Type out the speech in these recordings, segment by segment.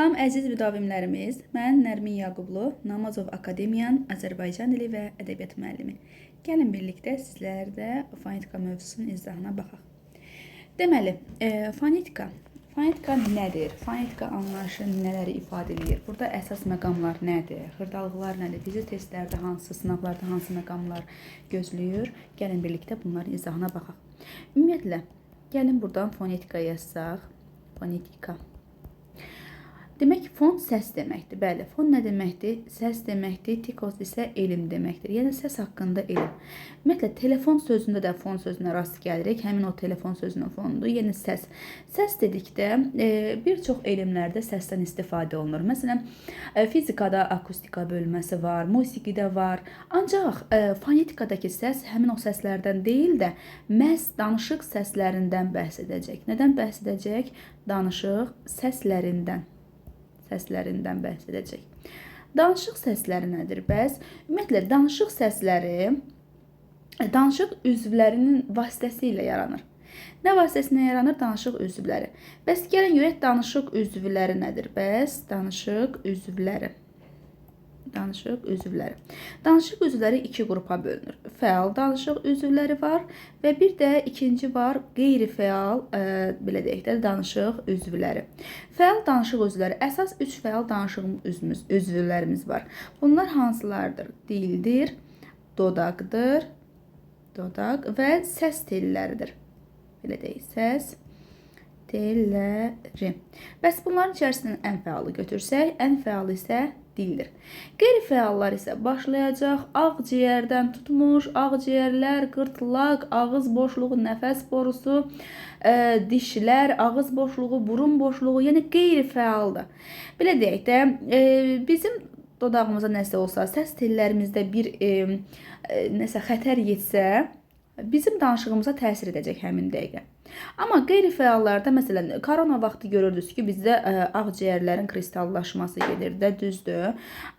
Salam əziz müdavimlərimiz, mən Nərmin Yaqublu, Namazov Akademiyanın Azərbaycan dili və ədəbiyyat müəllimi. Gəlin birlikdə sizlərdə fonetika mövzusunun izahına baxaq. Deməli, fonetika nədir? Fonetika anlayışı nələri ifadə edir? Burada əsas məqamlar nədir? Xırdalıqlar nədir? Bizi testlərdə hansı, sınavlarda hansı məqamlar gözləyir? Gəlin birlikdə bunların izahına baxaq. Ümumiyyətlə, gəlin buradan fonetika yazsaq. Fonetika. Demək, fon səs deməkdir. Bəli, fon nə deməkdir? Səs deməkdir. Tikos isə elm deməkdir. Yəni, səs haqqında elm. Ümumiyyətlə, telefon sözündə də fon sözünə rast gəlirik. Həmin o telefon sözünün fonudur. Yəni, səs. Səs dedikdə bir çox elmlərdə səsdən istifadə olunur. Məsələn, fizikada akustika bölməsi var, musiqidə var. Ancaq fonetikadakı səs həmin o səslərdən deyil də məhz danışıq səslərindən bəhs edəcək. Nədən bəhs edəcək? Danışıq səslərindən bəhs edəcək. Danışıq səsləri nədir bəs? Ümumiyyətlə, danışıq səsləri danışıq üzvlərinin vasitəsilə yaranır. Nə vasitəsilə yaranır? Danışıq üzvləri. Bəs gəlin görək, danışıq üzvləri nədir bəs? Danışıq üzvləri. Danışıq üzvləri iki qrupa bölünür. Fəal danışıq üzvləri var və bir də ikinci var, qeyri-fəal, belə deyək də, danışıq üzvləri. Fəal danışıq üzvləri, əsas 3 fəal danışıq üzvlərimiz var. Bunlar hansılardır? Dildir, dodaq və səs telləridir. Belə deyək, səs telləri. Bəs bunların içərisindən ən fəalı götürsək, ən fəalı isə dildir. Qeyri-fəallar isə başlayacaq ağciyərdən tutmuş, ağciyərlər, qırtlaq, ağız boşluğu, nəfəs borusu, dişlər, ağız boşluğu, burun boşluğu, yəni qeyri-fəaldır. Belə deyək də, bizim dodağımıza nəsə olsa, səs tellərimizdə bir nəsə xətər yetsə, bizim danışığımıza təsir edəcək həmin dəqiqə. Amma qeyri-fəallarda, məsələn, korona vaxtı görürdünüz ki, bizdə ağciyərlərin kristallaşması gedirdi, düzdür.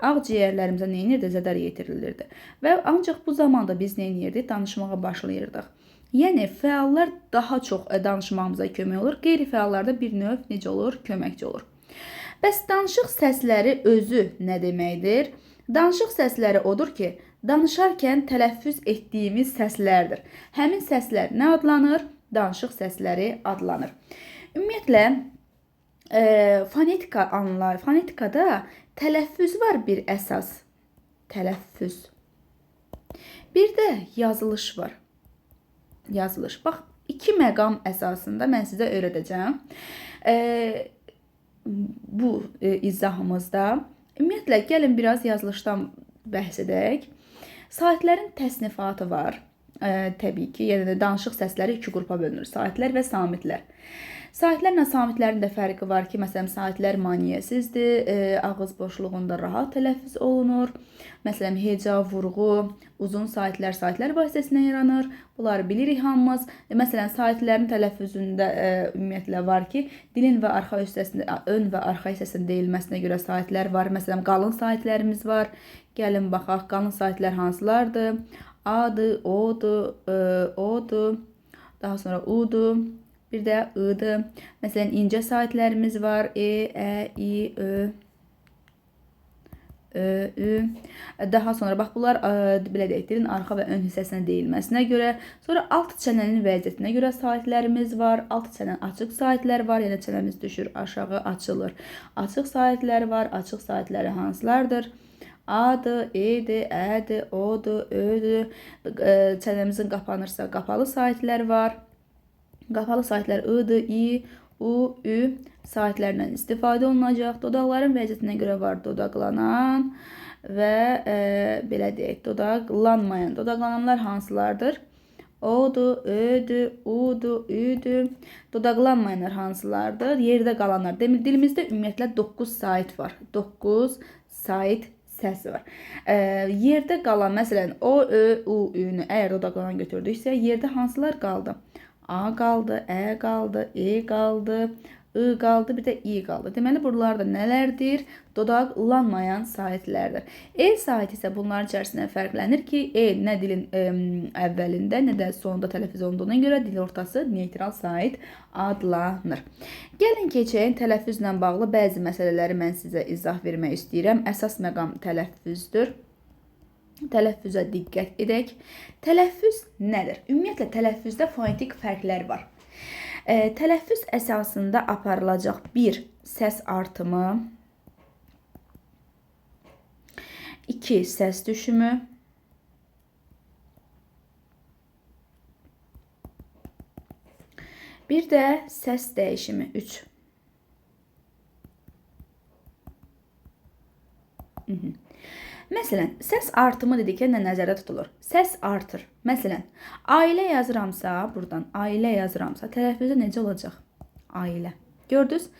Ağciyərlərimizə nə edirdi? Zədər yetirilirdi. Və ancaq bu zamanda biz nə edirdik? Danışmağa başlayırdıq. Yəni, fəallar daha çox danışmağımıza kömək olur. Qeyri-fəallarda bir növ necə olur? Köməkçi olur. Bəs danışıq səsləri özü nə deməkdir? Danışıq səsləri odur ki, danışarkən tələffüz etdiyimiz səslərdir. Həmin səslər nə adlanır? Danışıq səsləri adlanır. Ümumiyyətlə, fonetikada tələffüz var bir əsas. Tələffüz. Bir də yazılış var. Yazılış. Bax, iki məqam əsasında mən sizə öyrədəcəm. Bu izahımızda. Ümumiyyətlə, gəlin biraz yazılışdan bəhs edək. Saitlərin təsnifatı var. Təbii ki, yəni danışıq səsləri iki qrupa bölünür. Saitlər və samitlər. Saitlərlə samitlərin də fərqi var ki, məsələn, saitlər maniyəsizdir, ağız boşluğunda rahat tələffüz olunur. Məsələn, heca, vurğu, uzun saitlər vasitəsilə yaranır. Bunları bilirik hamımız. Məsələn, saitlərin tələffüzündə ümumiyyətlə var ki, dilin və arxa hissəsində, ön və arxa hissəsində deyilməsinə görə saitlər var. Məsələn, qalın saitlərimiz var. Gəlin baxaq, qalın saitlər hansılardır? A-dır, O-dur, daha sonra U-dur, bir də I-dır. Məsələn, incə saitlərimiz var. E, Ə, İ, Ö, Ü. Daha sonra, bax, bunlar belə deyək, dilin arxa və ön hissəsinə deyilməsinə görə. Sonra alt çənənin vəziyyətinə görə saitlərimiz var. Alt çənə açıq saitlər var, yəni çənəmiz düşür, aşağı açılır. Açıq saitlər var, açıq saitləri hansılardır? A-dır, E-dir, Ə-dir, O-dur, Ö-dür. Çənəmizin qapanırsa qapalı saitlər var. Qapalı saitlər I-dır, İ, U, Ü saitlərlə istifadə olunacaq. Dodaqların vəziyyətinə görə var dodaqlanan və belə deyək, dodaqlanmayan. Dodaqlananlar hansılardır? O-dur, Ö-dür, U-dur, Ü-dür. Dodaqlanmayanlar hansılardır? Yerdə qalanlar. Dilimizdə ümumiyyətlə 9 sait var. 9 sait səs var. Yerdə qalan, məsələn, O, Ö, U, Ü-nü əgər dodaqlanan götürdüksə, yerdə hansılar qaldı? A qaldı, Ə qaldı, E qaldı, I qaldı, bir də I qaldı. Deməli, buralarda nələrdir? Dodaqlanmayan saitlərdir. E saiti isə bunların içərisindən fərqlənir ki, nə dilin əvvəlində, nə də sonunda tələffüz olunduğuna görə dil ortası neytral sait adlanır. Gəlin keçək, tələffüzlə bağlı bəzi məsələləri mən sizə izah vermək istəyirəm. Əsas məqam tələffüzdür. Tələffüzə diqqət edək. Tələffüz nədir? Ümumiyyətlə, tələffüzdə fonetik fərqlər var. Tələffüz əsasında aparılacaq bir səs artımı, 2 səs düşümü, 1 də səs dəyişimi, 3. Məsələn, səs artımı dedikdə nə nəzərdə tutulur? Səs artır. Məsələn, ailə yazıramsa, buradan ailə yazıramsa, tələffüzü necə olacaq? Ailə. Gördünüz?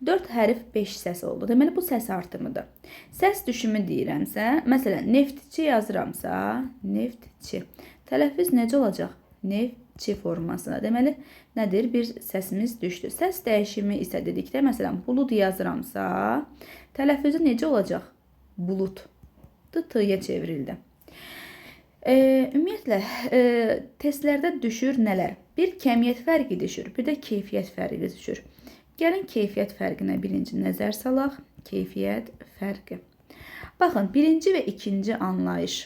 4 hərf 5 səs oldu. Deməli, bu səs artımıdır. Səs düşümü deyirəmsə, məsələn, neftçi yazıramsa, neftçi. Tələffüz necə olacaq? Neftçi formasına. Deməli, nədir? Bir səsimiz düşdü. Səs dəyişimi isə dedikdə, məsələn, bulud yazıramsa, tələffüzü necə olacaq? Bulud. T-yə çevrildi. Ümumiyyətlə, testlərdə düşür nələr? Bir kəmiyyət fərqi düşür, bir də keyfiyyət fərqi düşür. Gəlin keyfiyyət fərqinə birinci nəzər salaq. Keyfiyyət fərqi. Baxın, birinci və ikinci anlayış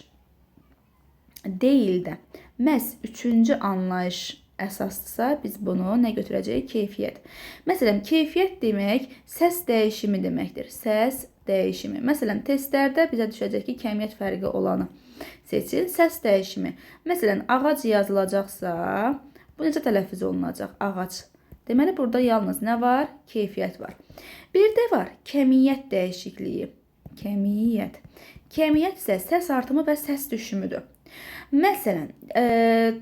deyil də, məhz üçüncü anlayış əsasdırsa, biz bunu nə götürəcəyik? Keyfiyyət. Məsələn, keyfiyyət demək səs dəyişimi deməkdir. Səs dəyişimi. Məsələn, testlərdə bizə düşəcək ki, kəmiyyət fərqi olanı seçin. Səs dəyişimi. Məsələn, ağac yazılacaqsa, bu necə tələffüz olunacaq? Ağac. Deməli, burada yalnız nə var? Keyfiyyət var. Bir də var, kəmiyyət dəyişikliyi. Kəmiyyət. Kəmiyyət isə səs artımı və səs düşümüdür. Məsələn,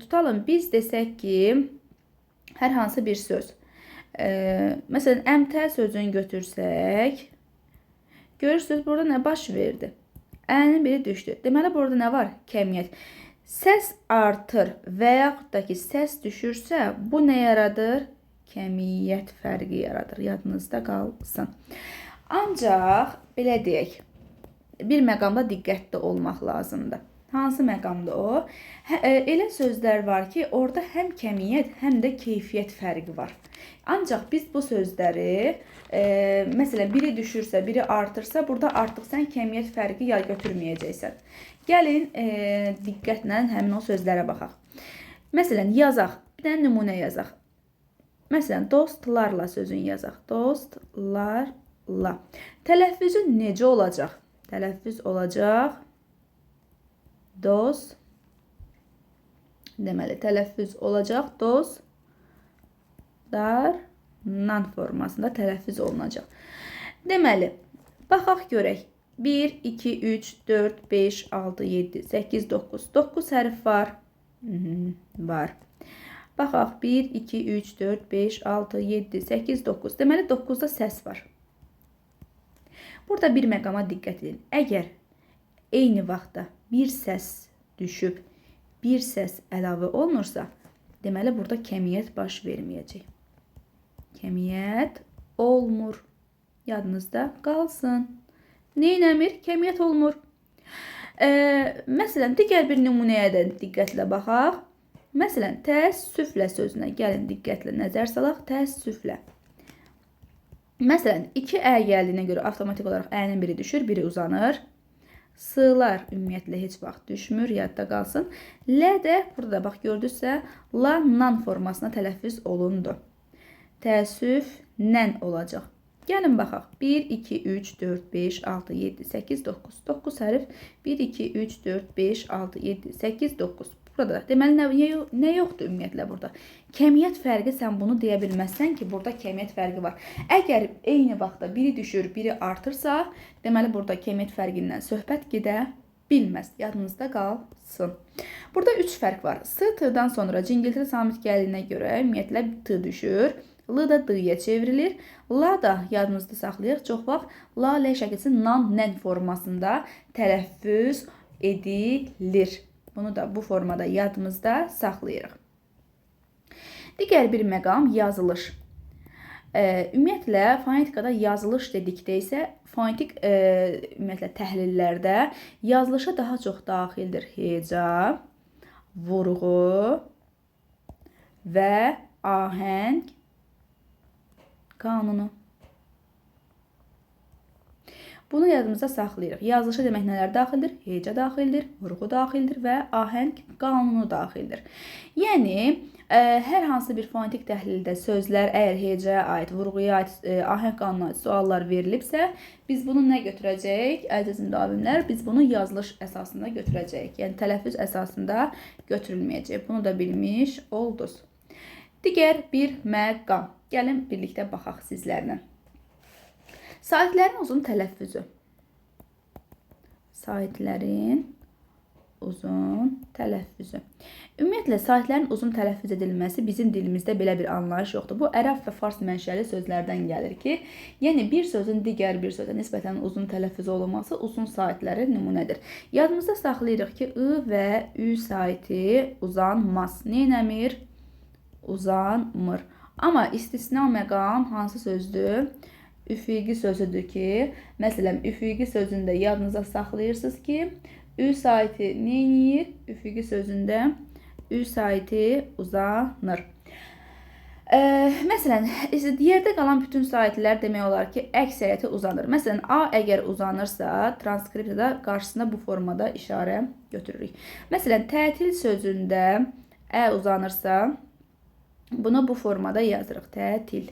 tutalım, biz desək ki, hər hansı bir söz. Məsələn, əmtə sözünü götürsək, görürsünüz, burada nə baş verdi? Əlinin biri düşdü. Deməli, burada nə var? Kəmiyyət. Səs artır və yaxud da ki, səs düşürsə, bu nə yaradır? Kəmiyyət fərqi yaradır. Yadınızda qalsın. Ancaq, belə deyək, bir məqamda diqqətli olmaq lazımdır. Hansı məqamda o? Elə sözlər var ki, orada həm kəmiyyət, həm də keyfiyyət fərqi var. Ancaq biz bu sözləri, məsələn, biri düşürsə, biri artırsa, burada artıq sən kəmiyyət fərqi götürməyəcəksən. Gəlin, diqqətlə həmin o sözlərə baxaq. Məsələn, yazaq, bir dənə nümunə yazaq. Məsələn, dostlarla sözünü yazaq. Dostlarla. Tələffüzü necə olacaq? Tələffüz olacaq. Dost. Deməli, tələffüz olacaq. Dost. Nan formasında tələffüz olunacaq. Deməli, baxaq görək. 1, 2, 3, 4, 5, 6, 7, 8, 9. 9 hərf var. Var. Baxaq, 1, 2, 3, 4, 5, 6, 7, 8, 9. Deməli, 9-da səs var. Burada bir məqama diqqət edin. Əgər eyni vaxtda bir səs düşüb, bir səs əlavə olunursa, deməli, burada kəmiyyət baş verməyəcək. Kəmiyyət olmur. Yadınızda qalsın. Neynəmir? Kəmiyyət olmur. Məsələn, digər bir nümunəyə də diqqətlə baxaq. Məsələn, təəssüflə sözünə gəlin diqqətlə nəzər salaq. Təəssüflə. Məsələn, 2 ə gəldiyinə görə avtomatik olaraq əyinin biri düşür, biri uzanır. Sığlar ümumiyyətlə heç vaxt düşmür, yadda qalsın. L də burada bax gördünüzsə, la nan formasına tələffüz olundu. Təəssüf nən olacaq. Gəlin baxaq. 1, 2, 3, 4, 5, 6, 7, 8, 9. 9 hərf. 1, 2, 3, 4, 5, 6, 7, 8, 9. Burada. Deməli, nə yoxdur ümumiyyətlə burada? Kəmiyyət fərqi, sən bunu deyə bilməzsən ki, burada kəmiyyət fərqi var. Əgər eyni vaxtda biri düşür, biri artırsa, deməli, burada kəmiyyət fərqindən söhbət gedə bilməz. Yadınızda qalsın. Burada 3 fərq var. S, T-dan sonra cingiltili samit gəldiyinə görə ümumiyyətlə T düşür. L da D-yə çevrilir. La da yadınızda saxlayıq. Çox vaxt la, L şəkilsi nan, nən formasında tələffüz edilir. Bunu da bu formada yadımızda saxlayırıq. Digər bir məqam yazılış. Ümumiyyətlə, fonetikada yazılış dedikdə isə, fonetik ümumiyyətlə təhlillərdə yazılışa daha çox daxildir heca, vurğu və ahəng qanunu. Bunu yadımızda saxlayırıq. Yazılışa demək nələr daxildir? Heca daxildir, vurğu daxildir və ahəng qanunu daxildir. Yəni, hər hansı bir fonetik təhlildə sözlər əgər hecaya aid, vurğuya aid, ahəng qanununa aid suallar verilibsə, biz bunu nə götürəcəyik? Əziz müdavimlər, biz bunu yazılış əsasında götürəcəyik. Yəni, tələffüz əsasında götürülməyəcək. Bunu da bilmiş oldunuz. Digər bir məqam. Gəlin, birlikdə baxaq sizlərlə. Saitlərin uzun tələffüzü. Saitlərin uzun tələffüzü. Ümumiyyətlə, saitlərin uzun tələffüz edilməsi bizim dilimizdə belə bir anlayış yoxdur. Bu, ərəb və fars mənşəli sözlərdən gəlir ki, yəni bir sözün digər bir sözə nisbətən uzun tələffüz olunması uzun saitlərin nümunədir. Yadımızda saxlayırıq ki, ı və ü saiti uzanmaz. Neynəmir? Uzanmır. Amma istisna məqam hansı sözdür? Üfüqi sözüdür ki, məsələn, üfüqi sözündə yadınıza saxlayırsınız ki, ü saiti neyinir? Üfüqi sözündə ü saiti uzanır. Məsələn, yerdə qalan bütün saitlər demək olar ki, əksəriyyəti uzanır. Məsələn, A əgər uzanırsa, transkripsiyada qarşısında bu formada işarə götürürük. Məsələn, tətil sözündə ə uzanırsa, bunu bu formada yazırıq, tətil.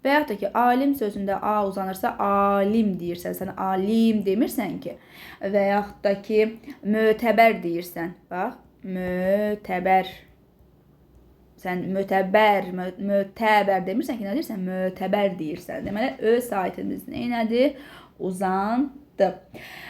Və yaxud da ki, alim sözündə A uzanırsa, alim deyirsən, sən alim demirsən ki. Və yaxud da ki, mötəbər deyirsən. Bax, mötəbər. Sən mötəbər demirsən ki, nə deyirsən? Mötəbər deyirsən. Deməli, ö saitimiz nədir? Uzandı.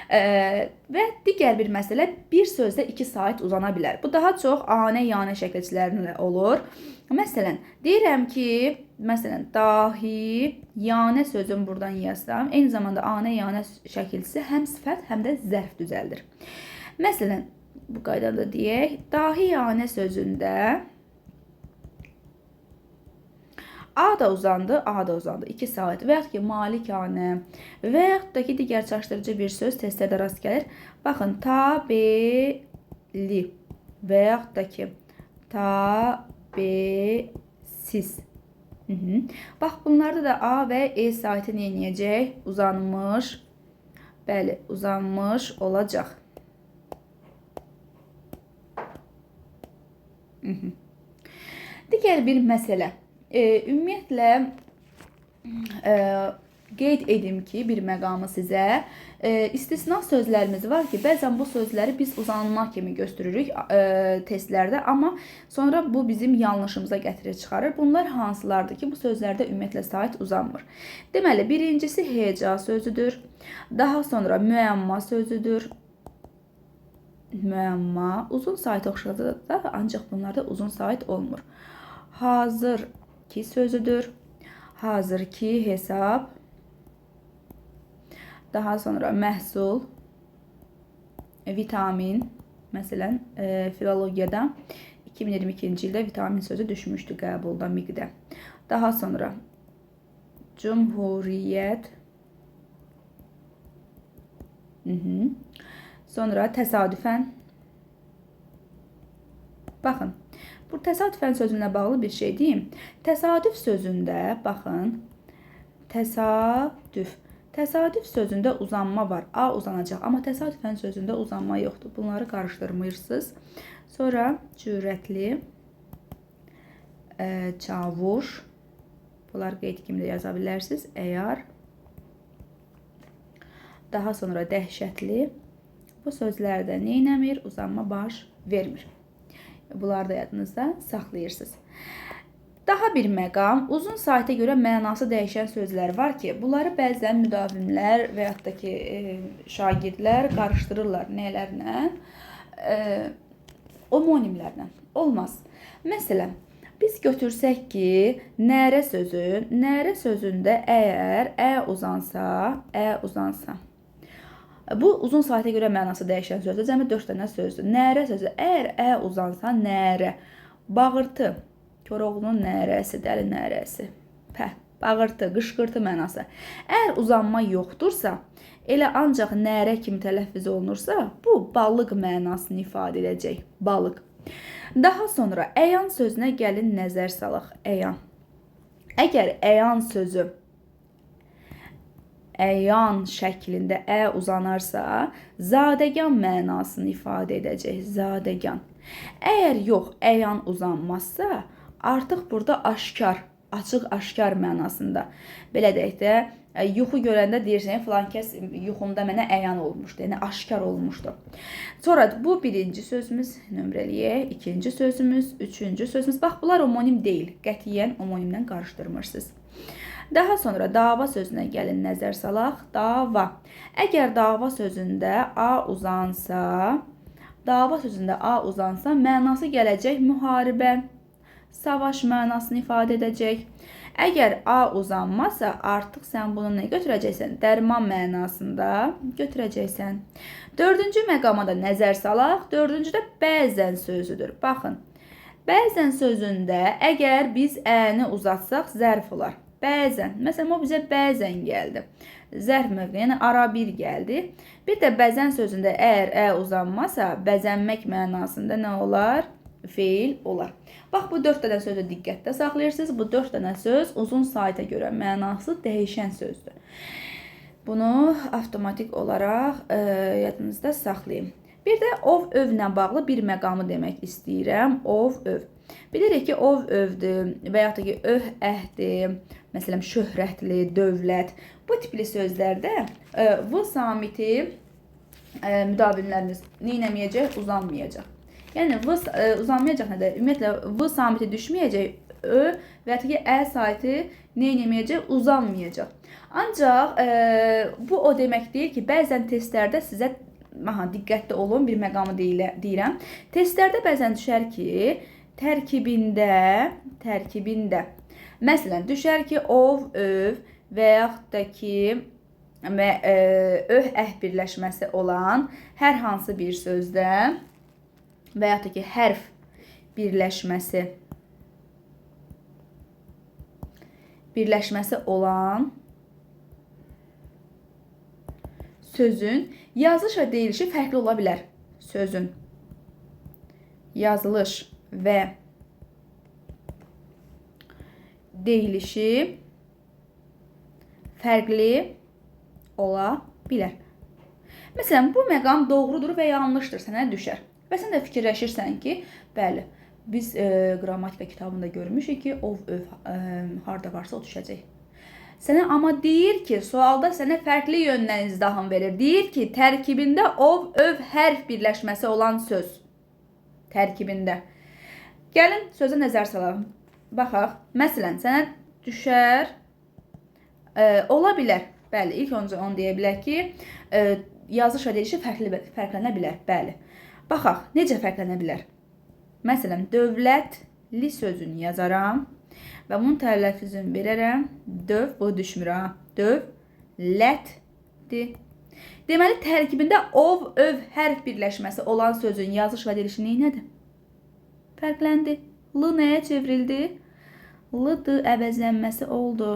Və digər bir məsələ, bir sözdə iki sait uzana bilər. Bu daha çox anə, yanə şəkilçilərlə olur. Məsələn, deyirəm ki, məsələn, dahi, yanə sözün buradan yazsam, eyni zamanda anə, yanə şəkilçisi həm sifət, həm də zərf düzəldir. Məsələn, bu qaydada deyək, dahi, yanə sözündə A da uzandı, A da uzandı. 2 sait. Və yaxud ki, malikanə və yaxud da ki, digər çaşdırıcı bir söz testlərdə rast gəlir. Baxın, tabeli və yaxud da ki, tabesiz. Bax, bunlarda da A və E saiti neyəcək? Uzanmış. Bəli, uzanmış olacaq. Digər bir məsələ. Ümumiyyətlə, qeyd edim ki, bir məqamı sizə, istisna sözlərimiz var ki, bəzən bu sözləri biz uzanma kimi göstərürük testlərdə, amma sonra bu bizim yanlışımıza gətirir çıxarır. Bunlar hansılardır ki, bu sözlərdə ümumiyyətlə sait uzanmır. Deməli, birincisi heca sözüdür, daha sonra müəmma sözüdür. Müəmma uzun sait oxşadı da, ancaq bunlarda uzun sait olmur. Hazır ki sözüdür. Hazır ki hesab. Daha sonra məhsul, vitamin. Məsələn, filologiyada 2022-ci ildə vitamin sözü düşmüşdü qəbulda miqdə. Daha sonra cumhuriyyət. Sonra təsadüfən. Baxın. Bu təsadüfən sözünə bağlı bir şey deyim. Təsadüf sözündə, baxın, təsadüf. Təsadüf sözündə uzanma var. A uzanacaq, amma təsadüfən sözündə uzanma yoxdur. Bunları qarışdırmırsınız. Sonra cürətli, çavuş. Bunlar qeyd kimi də yaza bilərsiniz. Əgər. Daha sonra dəhşətli. Bu sözlərdə neynəmir? Uzanma baş vermir. Bunları da yadınızda saxlayırsınız. Daha bir məqam, uzun saitə görə mənası dəyişən sözlər var ki, bunları bəzən müdavimlər və yaxud da ki, şagirdlər qarışdırırlar nələrlə? Homonimlərlə. Olmaz. Məsələn, biz götürsək ki, nərə sözündə əgər ə uzansa, bu uzun saitə görə mənası dəyişən sözdür. Cəmi 4 dənə sözdür. Nərə sözü. Əgər ə uzansa, nərə. Bağırtı. Koroğlunun nərəsi, dəli nərəsi. Pə. bağırtı, qışqırtı mənası. Əgər uzanma yoxdursa, elə ancaq nərə kimi tələffüz olunursa, bu balıq mənasını ifadə edəcək. Balıq. Daha sonra əyan sözünə gəlin nəzər salaq. Əyan. Əgər əyan sözü əyan şəklində uzanarsa, zadəgan mənasını ifadə edəcək. Zadəgan. Əgər yox, əyan uzanmazsa, artıq burada aşkar, açıq aşkar mənasında. Belə deyək də, yuxu görəndə deyirsən, filan kəs yuxumda mənə əyan olmuşdu, yəni aşkar olmuşdu. Sonra bu birinci sözümüz, nömrəliyək, ikinci sözümüz, üçüncü sözümüz. Bax, bunlar homonim deyil, qətiyyən homonimlə qarışdırmırsınız. Daha sonra dava sözünə gəlin nəzər salaq. Dava. Əgər dava sözündə A uzansa, mənası gələcək müharibə, savaş mənasını ifadə edəcək. Əgər A uzanmasa, artıq sən bunu nə götürəcəksən? Dərman mənasında götürəcəksən. Dördüncü məqama da nəzər salaq. Dördüncüdə bəzən sözüdür. Baxın, bəzən sözündə əgər biz əni uzatsaq, zərf olar. Bəzən, məsələn, o bizə bəzən gəldi. Zərf mövqe, yəni ara bir gəldi. Bir də bəzən sözündə əgər uzanmasa, bəzənmək mənasında nə olar? Feil olar. Bax, bu 4 dənə sözü diqqətdə saxlayırsınız. Bu 4 dənə söz uzun saitə görə mənası dəyişən sözdür. Bunu avtomatik olaraq yadınızda saxlayın. Bir də ov, övlə bağlı bir məqamı demək istəyirəm. Ov, öv. Bilirik ki, ov, övdür və yaxud da ki, əhdir, məsələn, şöhrətli, dövlət. Bu tipli sözlərdə v samiti müdavinlərimiz neynəməyəcək? Uzanmayacaq. Yəni, uzanmayacaq nədir? Ümumiyyətlə, v samiti düşməyəcək, ö və yaxud da ki, saiti neynəməyəcək? Uzanmayacaq. Ancaq bu o demək deyil ki, bəzən testlərdə sizə diqqətli olun, bir məqamı deyirəm. Testlərdə bəzən düşər ki, tərkibində, məsələn, düşər ki, ov, öv və yaxud da ki, öh, birləşməsi olan hər hansı bir sözdə və yaxud da ki, hərf birləşməsi olan sözün yazılış və deyilişi fərqli ola bilər. Sözün yazılış və deyilişi fərqli ola bilər. Məsələn, bu məqam doğrudur və yanlışdır, sənə düşər. Və sən də fikirləşirsən ki, bəli, biz qrammatika kitabında görmüşük ki, ov, öv harda varsa o düşəcək. Sənə amma deyir ki, sualda sənə fərqli yöndən izdaham verir. Deyir ki, tərkibində ov, öv, hərf birləşməsi olan söz. Tərkibində. Gəlin, sözə nəzər salaq. Baxaq, məsələn, sənə düşər, ola bilər. Bəli, ilk öncə onu deyə bilər ki, yazılış və deyilişi fərqlənə bilər. Bəli. Baxaq, necə fərqlənə bilər? Məsələn, dövlətli sözünü yazaram. Və bunun tələffüzünü verərəm. Döv, bu düşmür ha. Dövlətdir. Deməli, tərkibində ov, öv, hərf birləşməsi olan sözün yazılış və deyilişi neynədir? Fərqləndi. L nəyə çevrildi? L-dır, əvəzlənməsi oldu.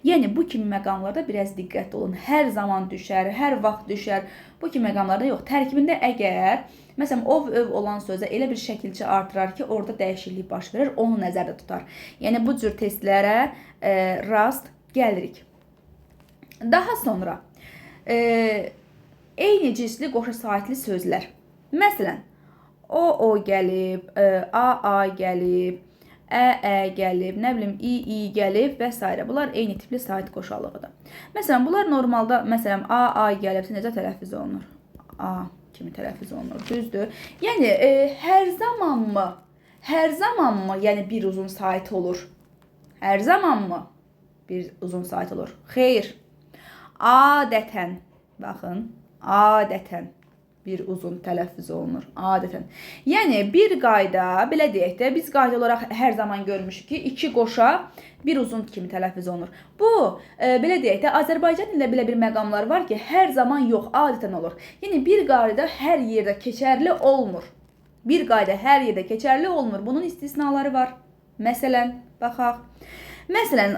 Yəni, bu kimi məqamlarda biraz diqqətli olun. Hər zaman düşər, hər vaxt düşər. Bu kimi məqamlarda yox. Tərkibində əgər, məsələn, ov, öv olan sözə elə bir şəkilçi artırar ki, orada dəyişiklik baş verir, onu nəzərdə tutar. Yəni, bu cür testlərə rast gəlirik. Daha sonra, eyni cinsli qoşa saitli sözlər. Məsələn, o gəlib, a gəlib, gəlib, nə bilim, i gəlib və s. Bunlar eyni tipli sait qoşalıqdır. Məsələn, bunlar normalda, məsələn, a gəlibsə necə tələffüz olunur? A kimi tələffüz olunur, düzdür? Yəni, hər zamanmı, yəni bir uzun sait olur? Hər zamanmı bir uzun sait olur? Xeyr. Adətən, baxın, adətən bir uzun tələffüz olunur. Adətən. Yəni, bir qayda, belə deyək də, biz qayda olaraq hər zaman görmüşük ki, iki qoşa bir uzun kimi tələffüz olunur. Bu, belə deyək də, Azərbaycan dilində belə bir məqamlar var ki, hər zaman yox, adətən olur. Yəni, bir qayda hər yerdə keçərli olmur. Bir qayda hər yerdə keçərli olmur. Bunun istisnaları var. Məsələn, baxaq. Məsələn,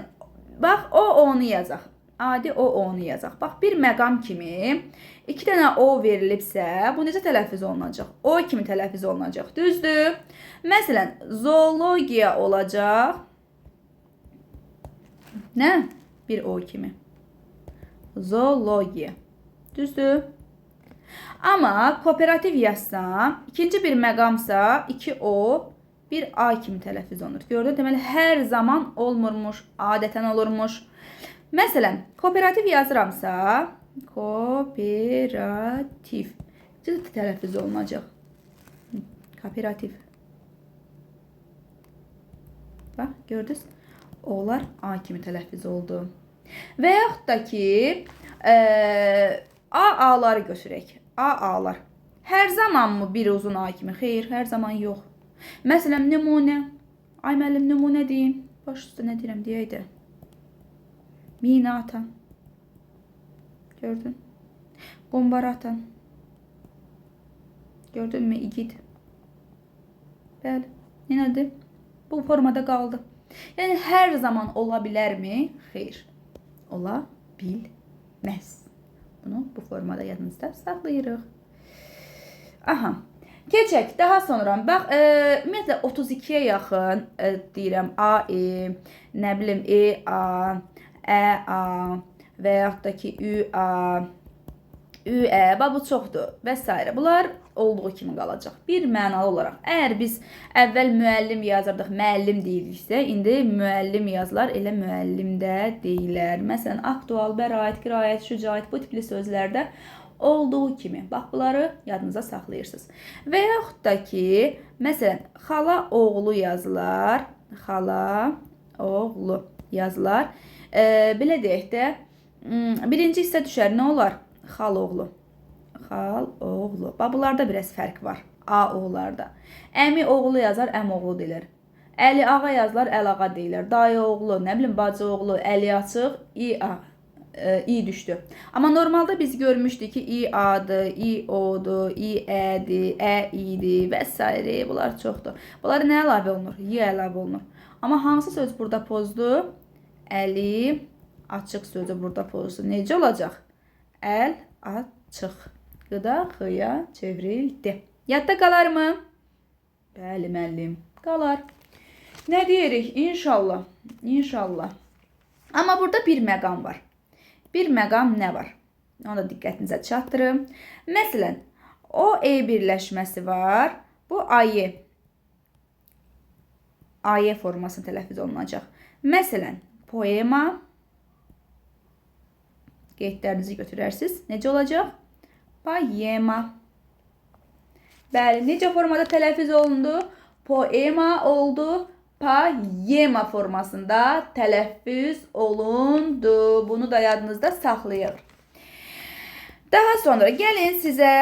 Bax, o onu yazaq. Adi o onu yazaq. Bax, bir məqam kimi 2 dənə o verilibsə, bu necə tələffüz olunacaq? O kimi tələffüz olunacaq. Düzdür? Məsələn, zoologiya olacaq. Nə? Bir o kimi. Zoologiya. Düzdür? Amma kooperativ yazsam, ikinci bir məqamsa 2 o, bir a kimi tələffüz olunur. Gördün? Deməli, hər zaman olmurmuş, adətən olurmuş. Məsələn, kooperativ yazıramsa, kooperativ. Necə tələffüz olunacaq? Kooperativ. Bax, gördünüz? Onlar a kimi tələffüz oldu. Və yaxud da ki, A-A'ları götürək. A-A'lar. Hər zamanmı bir uzun A kimi? Xeyr, hər zaman yox. Məsələn, nümunə. Ay müəllim, nümunə deyim. Baş üstə nə deyirəm deyəydi. Mina atan. Gördün? Qumbara atan. Gördün mü? İgid. Bəli. Nədir? Bu formada qaldı. Yəni, hər zaman ola bilərmi? Xeyr. Ola bilməz. Bunu bu formada yadınızda saxlayırıq. Aha. Keçək. Daha sonra, bax, ümumiyyətlə 32-yə yaxın deyirəm A-E, nə bilim E-A, Ə-A və yaxud da ki Ü-A, Ü-Ə, bax, bu çoxdur və s. Bunlar olduğu kimi qalacaq. Bir mənalı olaraq. Əgər biz əvvəl müəllim yazırdıq, müəllim deyiriksə, indi müəllim yazılar elə müəllim də deyilər. Məsələn, aktual, bəraət, qiraət, şücaət, bu tipli sözlərdə olduğu kimi. Bax, bunları yadınıza saxlayırsınız. Və yaxud da ki, məsələn, xala oğlu yazılar. Xala oğlu yazılar. Belə deyək də, birinci hissə düşər, nə olar? Xal oğlu. Xal oğlu. Bax, bunlarda biraz fərq var. A oğullarda. Əmi oğlu yazar, əm oğlu deyilir. Əli ağa yazılar, əl ağa deyilir. Dayı oğlu, nə bilim, bacı oğlu, əli açıq, i düşdü. Amma normalda biz görmüşdük ki, i adı, i odu, i ədi, ə idi və s. Bunlar çoxdur. Bunlar nə əlavə olunur? Y əlavə olunur. Amma hansı söz burada pozdur? Əli açıq sözü burada pozdur. Necə olacaq? Əl açıq. Qıda xıya çevrildi. Yadda qalar mı? Bəli, müəllim. Qalar. Nə deyirik? İnşallah. İnşallah. Amma burada bir məqam var. Bir məqam nə var? Onu da diqqətinizə çatdırım. Məsələn, o-e birləşməsi var. Bu ayə. Ayə formasını tələffüz olunacaq. Məsələn, poema. Qeydlərinizi götürərsiniz. Necə olacaq? Poema. Bəli, necə formada tələffüz olundu? Poema oldu. Poema formasında tələffüz olundu. Bunu da yadınızda saxlayın. Daha sonra gəlin sizə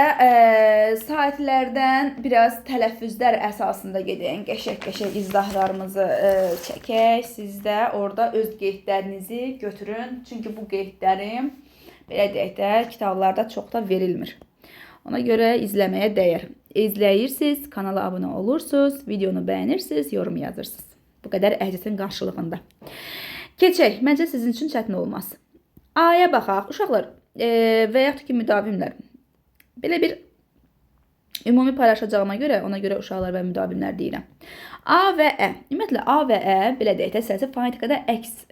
saitlərdən biraz tələffüzlər əsasında gedin. Qəşəng izahlarımızı çəkək. Siz də orada öz qeydlərinizi götürün. Çünki bu qeydlərim belə deyək də kitablarda çox da verilmir. Ona görə izləməyə dəyər. İzləyirsiniz, kanala abunə olursunuz, videonu bəyənirsiniz, yorum yazırsınız. Bu qədər əhciyyətin qarşılığında. Keçək, məncə sizin üçün çətin olmaz. A-ya baxaq. Uşaqlar və yaxud ki müdavimlər. Belə bir ümumi paylaşacağıma görə, ona görə uşaqlar və müdavimlər deyirəm. A və Ə. Ümumiyyətlə, A və Ə, belə deyək də, səsi fonetikada əks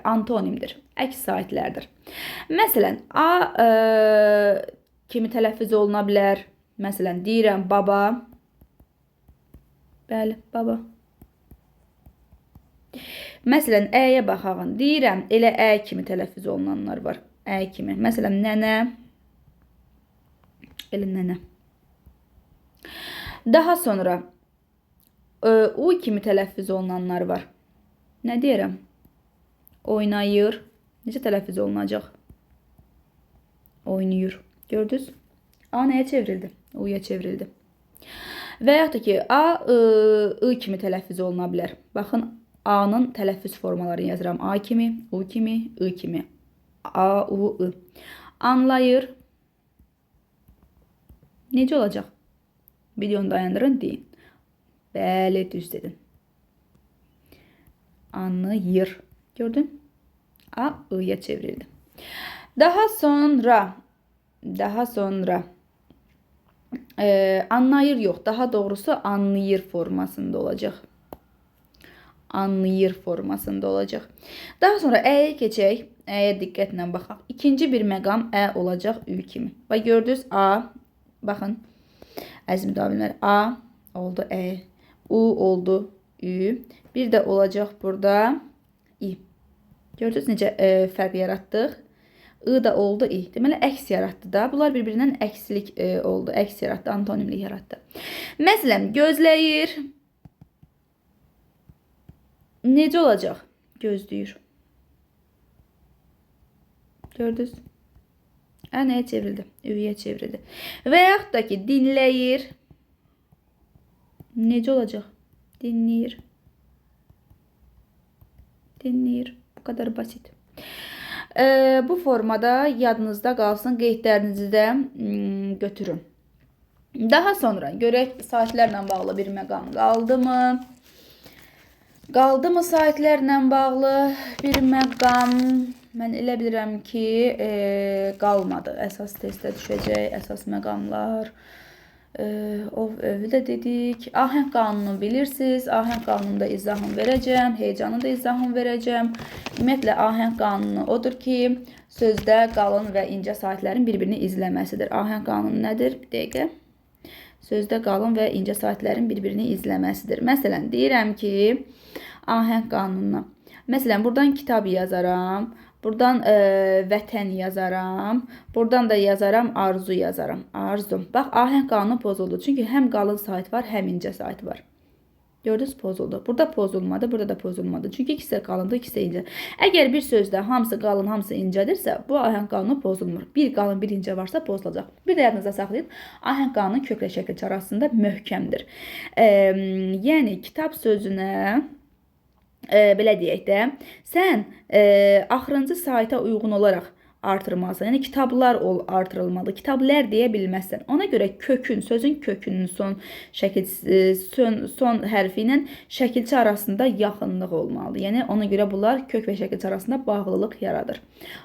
antonimdir. Əks saitlərdir. Məsələn, A kimi tələffüz oluna bilər. Məsələn, deyirəm baba. Bəli, baba. Məsələn, Ə-yə baxağın. Deyirəm, elə Ə kimi tələffüz olunanlar var. Ə kimi. Məsələn, nənə. Elə nənə. Daha sonra U kimi tələffüz olunanlar var. Nə deyirəm? Oynayır. Necə tələffüz olunacaq? Oynayır. Gördünüz? A nəyə çevrildi? U-ya çevrildi. Və yaxud da ki, A, I kimi tələffüz oluna bilər. Baxın, A-nın tələffüz formalarını yazıram. A kimi, U kimi, I kimi. A, U, I. Anlayır. Necə olacaq? Videonu dayandırın, deyin. Bəli, düz dedin. Anlayır. Gördün? A I-yə çevrildi. Daha sonra anlayır yox, daha doğrusu anlayır formasında olacaq. Anlayır formasında olacaq. Daha sonra ə-yə keçək. Ə-yə diqqətlə baxaq. İkinci bir məqam ə olacaq ü kimi. Və gördünüz A, baxın. Əziz müdavimlər, A oldu ə, U oldu ü. Bir də olacaq burada i. Gördünüz necə fərq yaratdıq? I da oldu i. Deməli, əks yaratdı da. Bunlar bir-birindən əksilik oldu. Əks yaratdı, antonimlik yaratdı. Məsələn, gözləyir. Necə olacaq? Gözləyir. Gördünüz? Nəyə çevrildi? Üyə çevrildi. Və yaxud da ki, dinləyir. Necə olacaq? Dinləyir. Dinləyir. Bu kadar basit. Bu formada yadınızda qalsın, qeydlərinizi də götürün. Daha sonra görək saatlərlə bağlı bir məqam qaldımı? Qaldımı saatlərlə bağlı bir məqam? Mən elə bilirəm ki, qalmadı. Əsas testə düşəcək, əsas məqamlar. Övü də dedik. Ahəng qanunu bilirsiniz. Ahəng qanununda izahını verəcəm. Heyecanı da izahını verəcəm. Ümumiyyətlə, ahəng qanunu odur ki, sözdə qalın və incə saatlərin bir-birini izləməsidir. Ahəng qanunu nədir? Bir dəqiqə. Sözdə qalın və incə saatlərin bir-birini izləməsidir. Məsələn, deyirəm ki, ahəng qanununa. Məsələn, buradan kitab yazaram. Buradan vətən yazaram. Buradan da yazaram, arzu yazaram. Arzu. Bax, ahəng qanunu pozuldu. Çünki həm qalın saat var, həm incə saat var. Gördünüz, pozuldu. Burada pozulmadı, burada da pozulmadı. Çünki ikisi də qalındır, ikisi də incə. Əgər bir sözdə hamısı qalın, hamısı incədirsə, bu ahəng qanunu pozulmur. Bir qalın, bir incə varsa pozulacaq. Bir də yadınızda saxlayın, ahəng qanunu köklə şəkilçi arasında möhkəmdir. Yəni, kitab sözünə belə deyək də, sən axırıncı saata uyğun olaraq artırmalısan. Yəni, kitablar artırılmalı. Kitablar deyə bilməzsən. Ona görə kökün, sözün kökünün son hərfi ilə şəkilçi arasında yaxınlıq olmalıdır. Yəni, ona görə bunlar kök və şəkilçi arasında bağlılıq yaradır.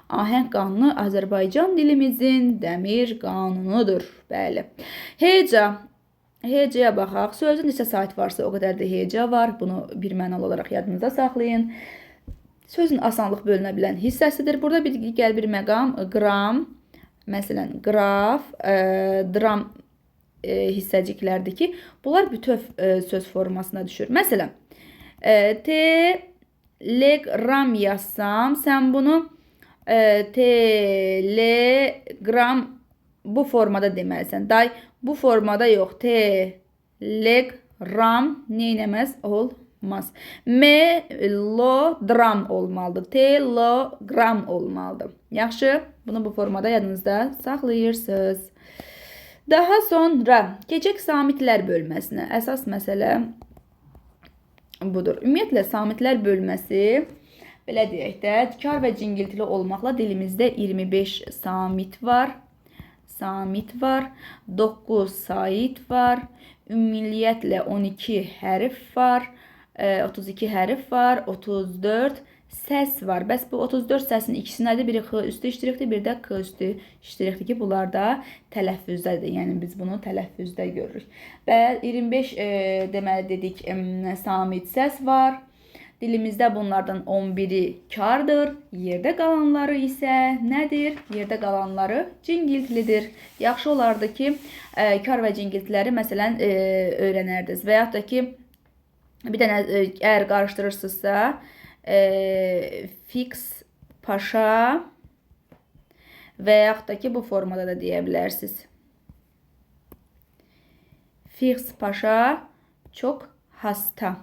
Ahəng qanunu Azərbaycan dilimizin dəmir qanunudur. Bəli. Heca. Hecaya baxaq. Sözün neçə saat varsa o qədər də heca var. Bunu bir mənalı olaraq yadınızda saxlayın. Sözün asanlıq bölünə bilən hissəsidir. Burada bir digər bir məqam qram, məsələn, qraf, dram hissəciklərdir ki, bunlar bütöv söz formasına düşür. Məsələn, telegram yazsam, sən bunu telegram bu formada deməlisən. Day, bu formada yox. Telegram neynəməz? Olmaz. Melodram olmalıdır. Telegram olmalıdır. Yaxşı, bunu bu formada yadınızda saxlayırsınız. Daha sonra keçək samitlər bölməsinə. Əsas məsələ budur. Ümumiyyətlə, samitlər bölməsi, belə deyək də, kar və cingiltili olmaqla dilimizdə 25 samit var. 9 sait var, ümumiyyətlə 12 hərf var, 32 hərf var, 34 səs var. Bəs bu 34 səsin ikisi nədir? Biri x üstü iştirikdir, bir də k üstü iştirikdir ki, bunlar da tələffüzdədir. Yəni, biz bunu tələffüzdə görürük. Və 25 deməli dedik, samit səs var. Dilimizdə bunlardan 11-i kardır. Yerdə qalanları isə nədir? Yerdə qalanları cingiltilidir. Yaxşı olardı ki, kar və cingiltiləri məsələn öyrənərdiniz. Və yaxud da ki, bir dənə əgər qarışdırırsınızsa, fix, paşa və yaxud da ki, bu formada da deyə bilərsiniz. Fix, paşa, çox hasta.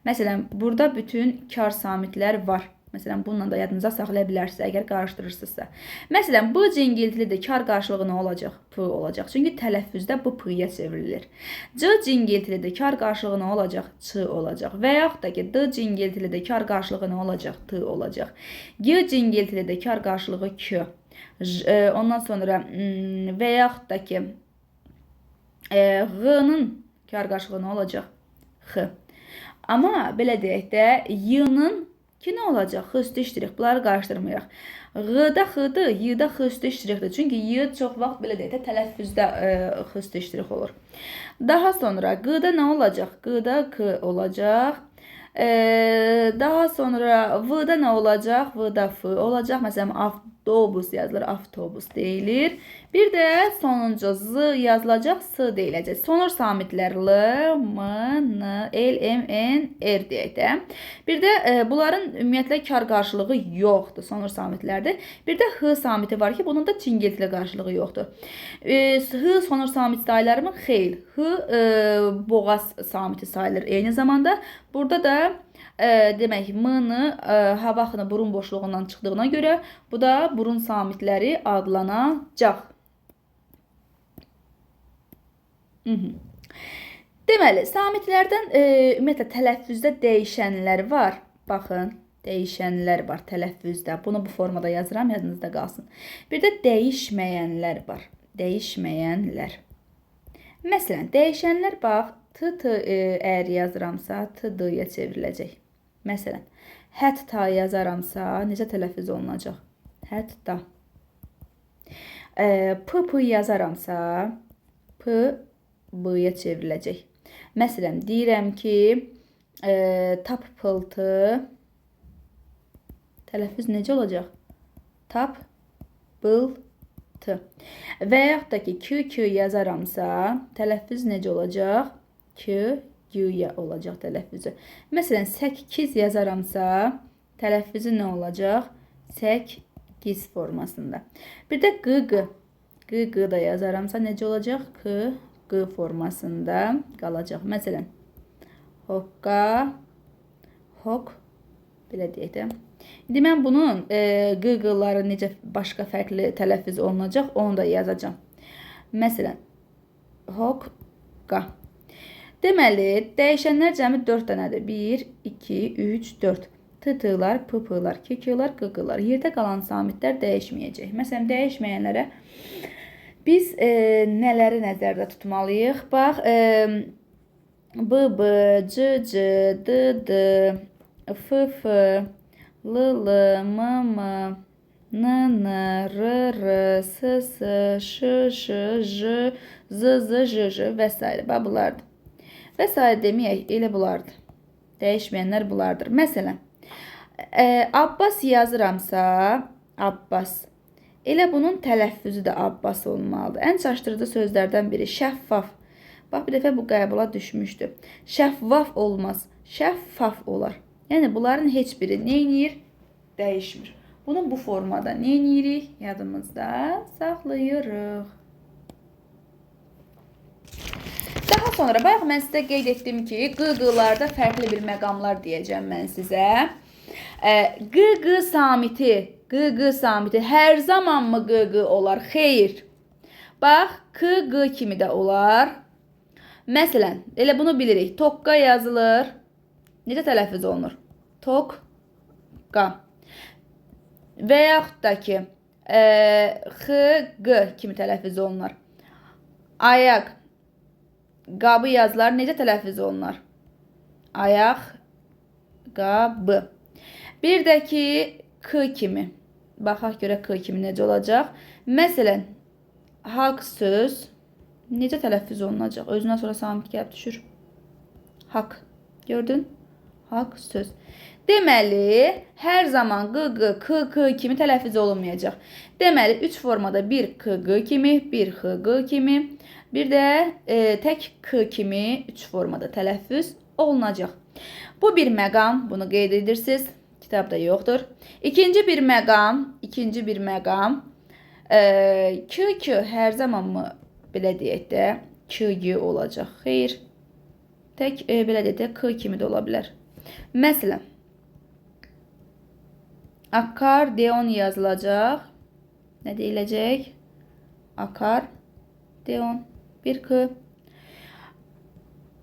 Məsələn, burada bütün kar samitlər var. Məsələn, bununla da yadınıza saxlaya bilərsiniz, əgər qarışdırırsınızsa. Məsələn, bu cingiltilidir. Kar qarşılığı nə olacaq? P olacaq. Çünki tələffüzdə bu p-yə çevrilir. C cingiltilidir. Kar qarşılığı nə olacaq? Ç olacaq. Və yaxud da ki, D cingiltilidir. Kar qarşılığı nə olacaq? T olacaq. G cingiltilidir. Kar qarşılığı K. Ondan sonra və yaxud da ki, G-nın kar qarşılığı nə olacaq? X. Amma belə deyək də, Y-nın Ki nə olacaq? X üstü iştirik. Bunları qarışdırmayaq. G-da x-dır, y-da x üstü iştirikdir. Çünki y çox vaxt belə deyək də tələffüzdə x üstü iştirik olur. Daha sonra g-da nə olacaq? G-da k olacaq. Daha sonra v-da nə olacaq? V-da f olacaq. Məsələn, avtobus yazılır, avtobus deyilir. Bir də sonuncu z yazılacaq, s deyiləcək. Sonur samitlər l, m, n, l, m, n, r deyək də. Bir də bunların ümumiyyətlə kar qarşılığı yoxdur, sonur samitlərdir. Bir də h samiti var ki, bunun da cingiltili qarşılığı yoxdur. H sonur samit sayılır mı? Xeyr. H boğaz samiti sayılır eyni zamanda. Burada da demək m-nı hava axını burun boşluğundan çıxdığına görə bu da burun samitləri adlanacaq. Deməli, samitlərdən ümumiyyətlə tələffüzdə dəyişənlər var. Baxın, dəyişənlər var tələffüzdə. Bunu bu formada yazıram, yadınızda qalsın. Bir də dəyişməyənlər var. Dəyişməyənlər. Məsələn, dəyişənlər bax, t əgər yazıramsa, t-dıya çevriləcək. Məsələn, hətta yazaramsa, necə tələffüz olunacaq? Hətta. P yazaramsa, p-ya çevriləcək. Məsələn, deyirəm ki, tap-pıltı tələffüz necə olacaq? Tap-pıltı. Və yaxud da ki, k yazaramsa, tələffüz necə olacaq? K-ya olacaq tələffüzü. Məsələn, 8 yazaramsa, tələffüzü nə olacaq? 8 formasında. Bir də q da yazaramsa, necə olacaq? Q formasında qalacaq. Məsələn, hokka, hok, belə deyək də. İndi mən bunun q-ları necə başqa fərqli tələffüz olunacaq, onu da yazacağam. Məsələn, hokka. Deməli, dəyişənlər cəmi 4 dənədir. 1, 2, 3, 4. T-lar, p-lar, k-lar, q-lar. Yerdə qalan samitlər dəyişməyəcək. Məsələn, dəyişməyənlərə biz nələri nəzərdə tutmalıyıq? Bax, b, c, d, f, l, m, n, r, s, ş, j, z, və s. Bax, bunlardır. Və s. deməyək, elə bulardır. Dəyişməyənlər bulardır. Məsələn, Abbas yazıramsa, Abbas. Elə bunun tələffüzü də Abbas olmalıdır. Ən çaşdırıcı sözlərdən biri şəffaf. Bax, bir dəfə bu qəbula düşmüşdü. Şəffaf olmaz, şəffaf olar. Yəni, bunların heç biri neynir? Dəyişmir. Bunu bu formada neynirik? Yadımızda saxlayırıq. Daha sonra, bayaq mən sizə qeyd etdim ki, q-larda fərqli bir məqamlar deyəcəm mən sizə. Q samiti hər zaman mı q olar? Xeyr. Bax, q kimi də olar. Məsələn, elə bunu bilirik. Tokka yazılır. Necə tələffüz olunur? Tokka. Və yaxud da ki, x-q kimi tələffüz olunur. Ayaq. Qabı yazılar necə tələffüz olunur? Ayaq, qabı. Bir də ki, k kimi. Baxaq görə k kimi necə olacaq? Məsələn, haqq söz necə tələffüz olunacaq? Özündən sonra samit gəlib düşür. Haqq. Gördün? Haqq söz. Deməli, hər zaman k kimi tələffüz olunmayacaq. Deməli, 3 formada bir k kimi, bir x kimi, bir də tək k kimi 3 formada tələffüz olunacaq. Bu bir məqam, bunu qeyd edirsiniz. Kitabda yoxdur. İkinci bir məqam, k hər zaman mı belə deyək də k olacaq? Xeyr. Tək belə deyək də k kimi də ola bilər. Məsələn, akardeon yazılacaq. Nə deyiləcək? Akardeon. Bir k.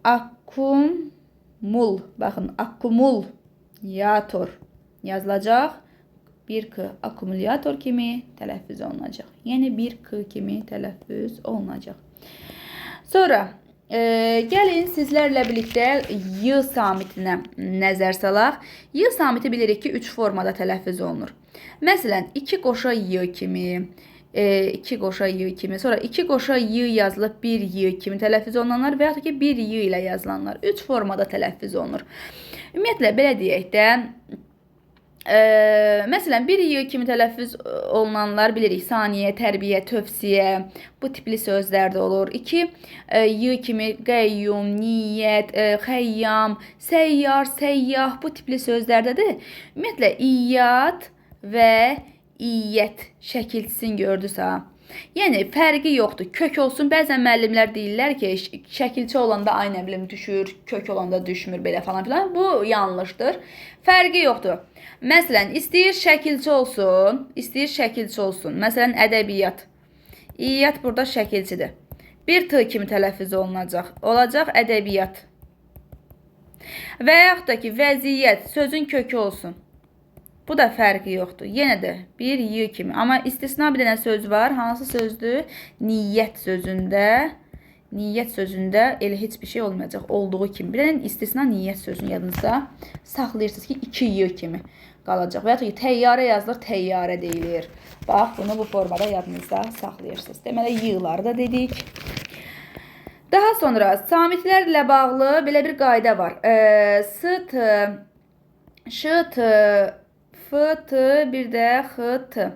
Akkumul. Baxın, akkumulyator yazılacaq. Bir k. Akkumulyator kimi tələffüz olunacaq. Yəni, bir k kimi tələffüz olunacaq. Sonra, Gəlin sizlərlə birlikdə y samitinə nəzər salaq. Y samiti bilirik ki, 3 formada tələffüz olunur. Məsələn, 2 qoşa y kimi, 2 qoşa y kimi, sonra 2 qoşa y yazılıb 1 y kimi tələffüz olunanlar və yaxud ki 1 y ilə yazılanlar 3 formada tələffüz olunur. Ümumiyyətlə, belə deyək də, məsələn, 1 y kimi tələffüz olunanlar bilirik. Saniyə, tərbiyə, tövsiyə, bu tipli sözlərdə olur. 2 y kimi qəyyum, niyyət, xəyyam, səyyar, səyyah, bu tipli sözlərdədir. Ümumiyyətlə, iyyat və iyyət şəkilçisini gördüsə, yəni fərqi yoxdur. Kök olsun. Bəzən müəllimlər deyirlər ki, şəkilçi olanda ay nə bilim düşür, kök olanda düşmür, belə falan filan. Bu yanlışdır. Fərqi yoxdur. Məsələn, istəyir şəkilçi olsun, istəyir şəkilçi olsun. Məsələn, ədəbiyyat. İyyat burada şəkilçidir. Bir t kimi tələffüz olunacaq. Olacaq ədəbiyyat. Və yaxud da ki, vəziyyət, sözün kökü olsun. Bu da fərqi yoxdur. Yenə də bir y kimi. Amma istisna bir dənə söz var. Hansı sözdür? Niyyət sözündə. Niyyət sözündə elə heç bir şey olmayacaq. Olduğu kimi. Bir dənə istisna niyyət sözünü yadınızda saxlayırsınız ki, 2 y kimi qalacaq. Və yaxud ki, təyyarə yazılır, təyyarə deyilir. Bax, bunu bu formada yadınızda saxlayırsınız. Deməli, y-ları da dedik. Daha sonra samitlərlə bağlı belə bir qayda var. S-t, ş-t, f-t, bir də x-t.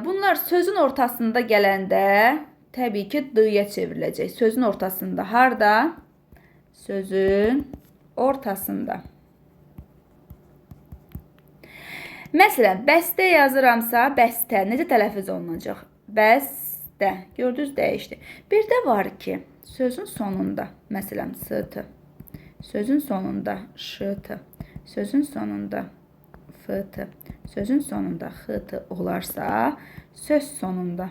Bunlar sözün ortasında gələndə təbii ki, d-yə çevriləcək. Sözün ortasında. Harda? Sözün ortasında. Məsələn, bəstə yazıramsa, bəstə necə tələffüz olunacaq? Bəstə. Gördünüz, dəyişdi. Bir də var ki, sözün sonunda, məsələn, s-t, sözün sonunda ş-t, sözün sonunda f-t, sözün sonunda x-t olarsa, söz sonunda.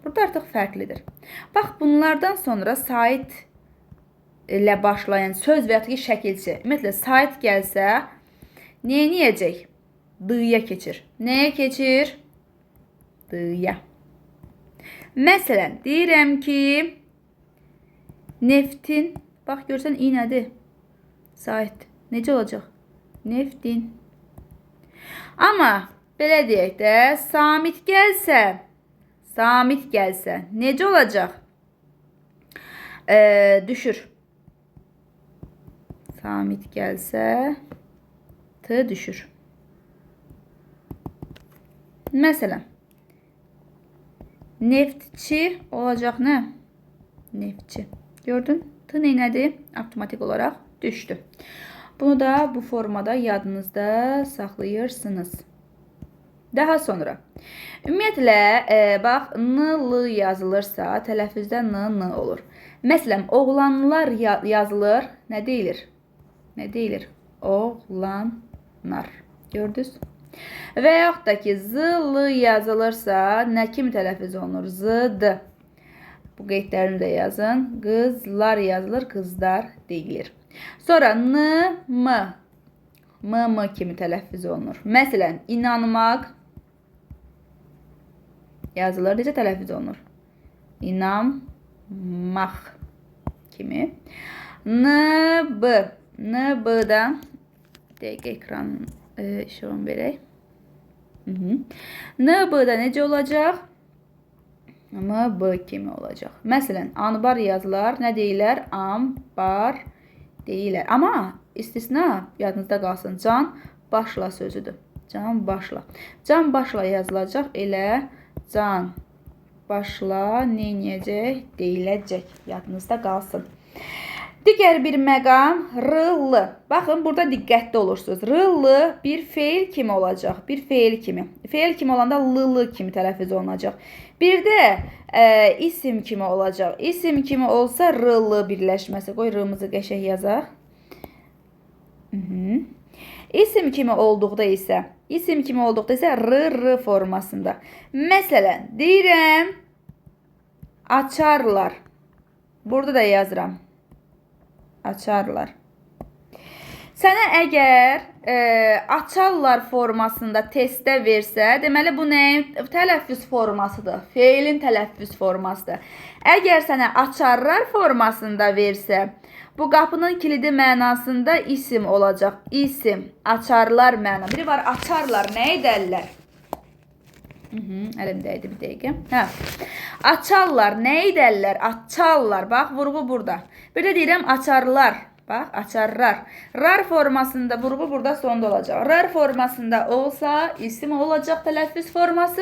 Burada artıq fərqlidir. Bax, bunlardan sonra sait ilə başlayan söz və ya ki, şəkilçi. Ümumiyyətlə, sait gəlsə, neyəcək? D-yə keçir. Nəyə keçir? D-yə. Məsələn, deyirəm ki, neftin, bax, görsən, i nədir? Sait. Necə olacaq? Neftin. Amma, belə deyək də, samit gəlsə, necə olacaq? Düşür. Samit gəlsə, t düşür. Məsələn, neftçi olacaq nə? Neftçi. Gördün? T neynədir? Avtomatik olaraq düşdü. Bunu da bu formada yadınızda saxlayırsınız. Daha sonra, ümumiyyətlə, bax, n-l yazılırsa, tələffüzdə n olur. Məsələn, oğlanlar yazılır, nə deyilir? Nə deyilir? Oğlanlar. Gördünüz? Və yaxud da ki, z-l yazılırsa, nə kimi tələffüz olunur? Z-d. Bu qeydlərimi də yazın. Qızlar yazılır, qızlar deyilir. Sonra n-m. M-m kimi tələffüz olunur. Məsələn, inanmaq yazılır. Necə tələffüz olunur? İnanmaq kimi. N-b. N-b-da dəqiq ekranın işığını verək. N-b-da necə olacaq? M-b kimi olacaq. Məsələn, anbar yazılar. Nə deyilər? Ambar deyilər. Amma istisna yadınızda qalsın. Can başla sözüdür. Can başla. Can başla yazılacaq. Elə can başla neynəyəcək? Deyiləcək. Yadınızda qalsın. Digər bir məqam r-l. Baxın, burada diqqətli olursunuz. R-l bir feil kimi olacaq. Bir feil kimi. Feil kimi olanda l-l kimi tələffüz olunacaq. Bir də isim kimi olacaq. İsim kimi olsa r-l birləşməsi. Qoy r-mızı qəşəng yazaq. İsim kimi olduqda isə r formasında. Məsələn, deyirəm açarlar. Burada da yazıram. Açarlar. Sənə əgər açarlar formasında testdə versə, deməli bu nəyin tələffüz formasıdır? Feilin tələffüz formasıdır. Əgər sənə açarlar formasında versə, bu qapının kilidi mənasında isim olacaq. İsim, açarlar məna. Biri var, açarlar nə edərlər? Əlimdəydi bir dəqiqə. Hə. Açarlar nə edərlər? Açarlar. Bax, vurğu burada. Bir də deyirəm açarlar. Bax, açarlar. Rar formasında vurğu burada sonda olacaq. Rar formasında olsa isim olacaq tələffüz forması.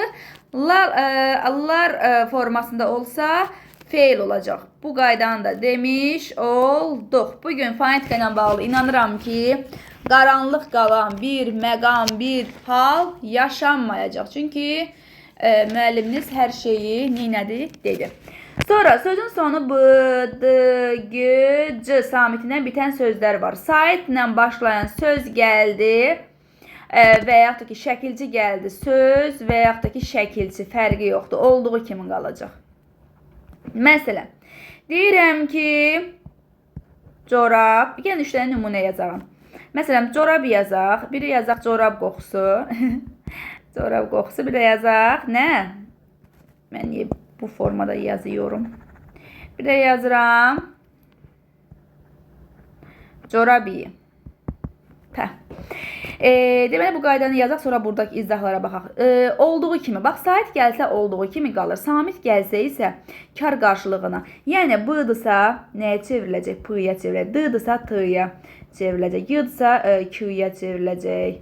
Lar formasında olsa feil olacaq. Bu qaydanı da demiş olduq. Bugün fonetika ilə bağlı inanıram ki, qaranlıq qalan bir məqam, bir hal yaşanmayacaq. Çünki müəlliminiz hər şeyi neynədi dedi. Sonra sözün sonu b, d, g, c samitindən bitən sözlər var. Saitlə başlayan söz gəldi və yaxud da ki şəkilci gəldi söz və yaxud da ki şəkilci fərqi yoxdur. Olduğu kimi qalacaq. Məsələn, deyirəm ki corab, yəni 3 dənə nümunə yazacağım. Məsələn, corab yazaq, biri yazaq corab qoxusu. Corab qoxusu, bir də yazaq nə? Mən niyə bu formada yazıyorum? Bir də yazıram corabi. Deməli bu qaydanı yazaq, sonra buradakı izahlara baxaq. Olduğu kimi, bax sait gəlsə olduğu kimi qalır. Samit gəlsə isə kar qarşılığına. Yəni b-dırsa nəyə çevriləcək? P-ya çevriləcək. D-dırsa t-ya çevriləcək. Y-dırsa q-ya çevriləcək.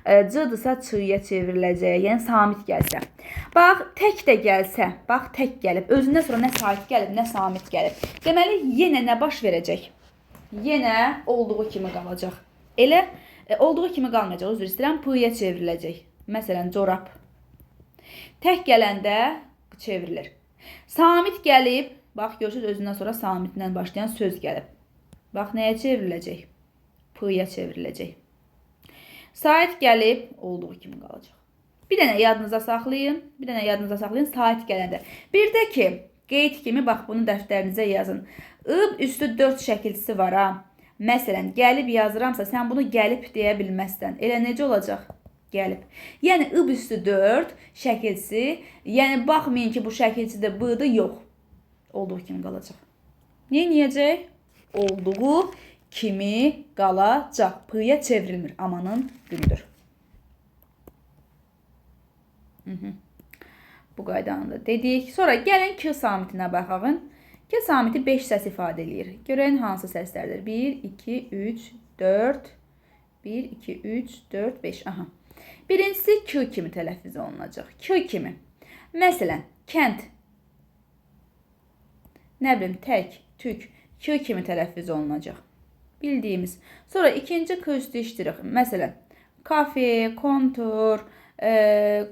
C-dırsa ç-ya çevriləcək. Yəni samit gəlsə. Bax tək də gəlsə, bax tək gəlib. Özündən sonra nə sait gəlib, nə samit gəlib. Deməli yenə nə baş verəcək? Yenə olduğu kimi qalacaq. Elə olduğu kimi qalmayacaq, özür istəyirəm, p-ya çevriləcək. Məsələn, corab. Tək gələndə çevrilir. Samit gəlib, bax görürsünüz, özündən sonra samitlə başlayan söz gəlib. Bax, nəyə çevriləcək? P-ya çevriləcək. Sait gəlib, olduğu kimi qalacaq. Bir dənə yadınıza saxlayın, sait gələndə. Bir də ki, qeyd kimi, bax, bunu dəftərinizə yazın. İb üstü 4 şəkilçisi var, ha. Məsələn, gəlib yazıramsa, sən bunu gəlib deyə bilməzsən. Elə necə olacaq? Gəlib. Yəni, ıb üstü 4 şəkilsi, yəni baxmayın ki, bu şəkilsi də b-dır, yox. Olduğu kimi qalacaq. Neyəcək? Olduğu kimi qalacaq. P-ya çevrilmir. Amanın gündür. Bu qaydanı da dedik. Sonra gəlin k samitinə baxağın. K samiti 5 səs ifadə edir. Görən hansı səslərdir? 1, 2, 3, 4, 1, 2, 3, 4, 5. Aha. Birincisi Q kimi tələffüz olunacaq. Q kimi. Məsələn, kənd. Nə bilim, tək, tük. Q kimi tələffüz olunacaq. Bildiyimiz. Sonra ikinci Q üstü iştirik. Məsələn, kafe, kontur,